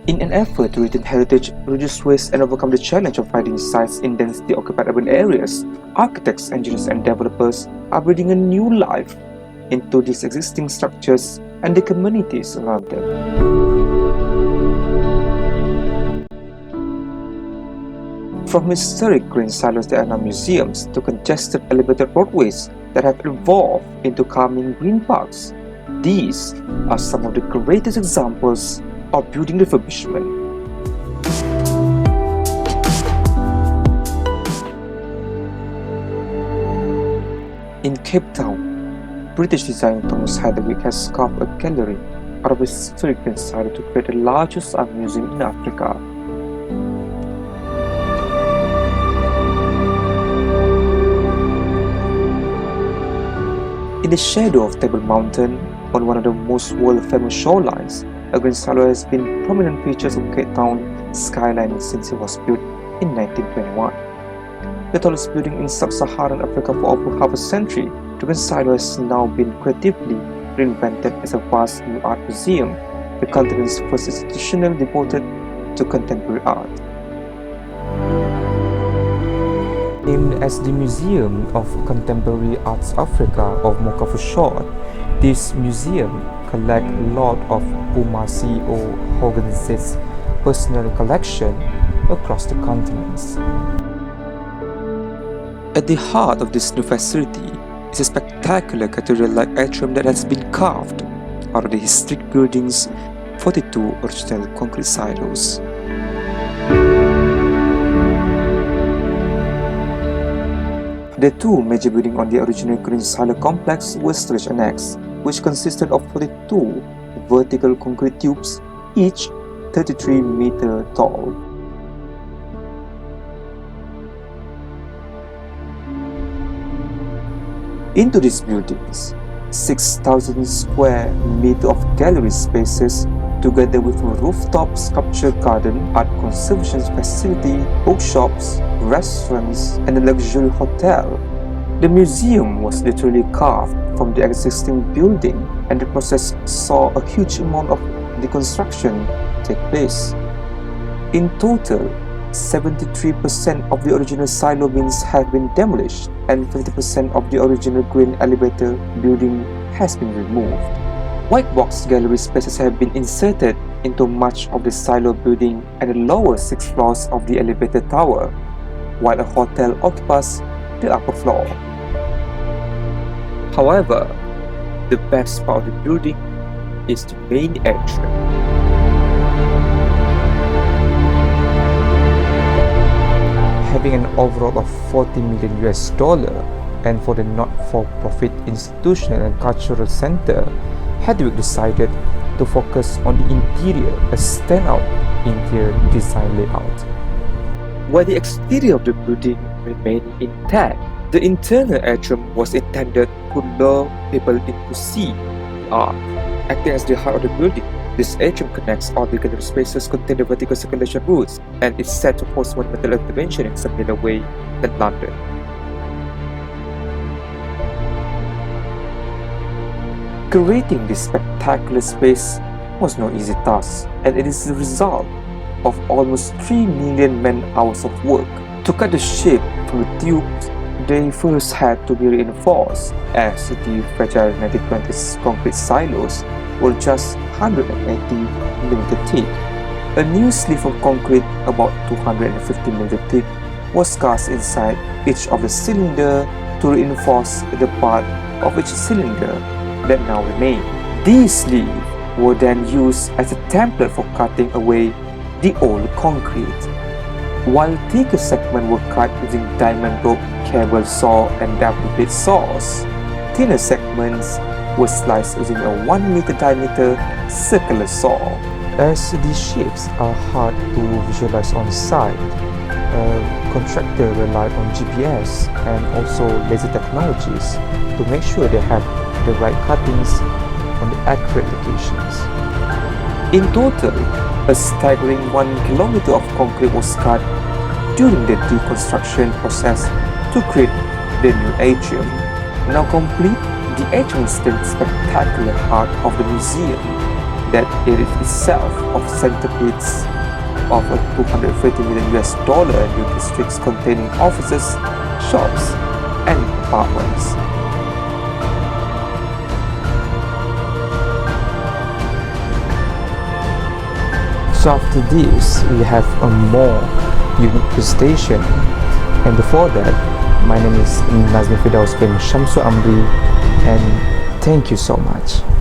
In an effort to retain heritage, reduce waste, and overcome the challenge of finding sites in densely occupied urban areas, architects, engineers, and developers are breathing a new life into these existing structures and the communities around them. From historic green silos that are now museums to congested elevated roadways that have evolved into calming green parks, these are some of the greatest examples of building refurbishment. In Cape Town, British designer Thomas Heatherwick has carved a gallery out of a historic green silo to create the largest art museum in Africa. In the shadow of Table Mountain, on one of the most world-famous shorelines, a green silo has been prominent features of Cape Town skyline since it was built in 1921. The tallest building in sub-Saharan Africa for over half a century, the green silo has now been creatively reinvented as a vast new art museum, the continent's first institution devoted to contemporary art. Named as the Museum of Contemporary Arts Africa of Mocha for short, this museum collects a lot of Puma CEO Hogan Z's personal collection across the continents. At the heart of this new facility is a spectacular cathedral-like atrium that has been carved out of the historic building's 42 original concrete silos. The two major buildings on the original green silo complex were storage annex, which consisted of 42 vertical concrete tubes, each 33 meters tall. Into these buildings, 6,000 square meters of gallery spaces, together with a rooftop sculpture garden, art conservation facility, bookshops, restaurants, and a luxury hotel. The museum was literally carved from the existing building, and the process saw a huge amount of deconstruction take place. In total, 73% of the original silo bins have been demolished, and 50% of the original green elevator building has been removed. White box gallery spaces have been inserted into much of the silo building and the lower 6 floors of the elevator tower, while a hotel occupies the upper floor. However, the best part of the building is the main atrium. Having an overall of $40 million and for the not-for-profit institutional and cultural center, Heatherwick decided to focus on the interior, a standout interior design layout. While the exterior of the building remained intact, the internal atrium was intended to lure people in to see the art. Acting as the heart of the building, this atrium connects all the gallery spaces containing the vertical circulation routes and is said to host monumental intervention in similar way than London. Curating this spectacular space was no easy task, and it is the result of almost 3 million man-hours of work. To cut the shape from the tubes, they first had to be reinforced, as the fragile 1920s concrete silos were just 180mm thick. A new sleeve of concrete about 250mm thick was cast inside each of the cylinder to reinforce the part of each cylinder that now remain. These sleeves were then used as a template for cutting away the old concrete. While thicker segments were cut using diamond rope, cable saw, and double blade saws, thinner segments were sliced using a 1 meter diameter circular saw. As these shapes are hard to visualize on site, a contractor relied on GPS and also laser technologies to make sure they have the right cuttings on the accurate locations. In total, a staggering 1 kilometer of concrete was cut during the deconstruction process to create the new atrium. Now complete, the atrium is the spectacular heart of the museum. that it is itself of centipedes of a $230 million new districts containing offices, shops, and apartments. So after this, we have a more unique presentation, and before that, my name is Nadzmi Firdaus bin Shamsu Amri, and thank you so much.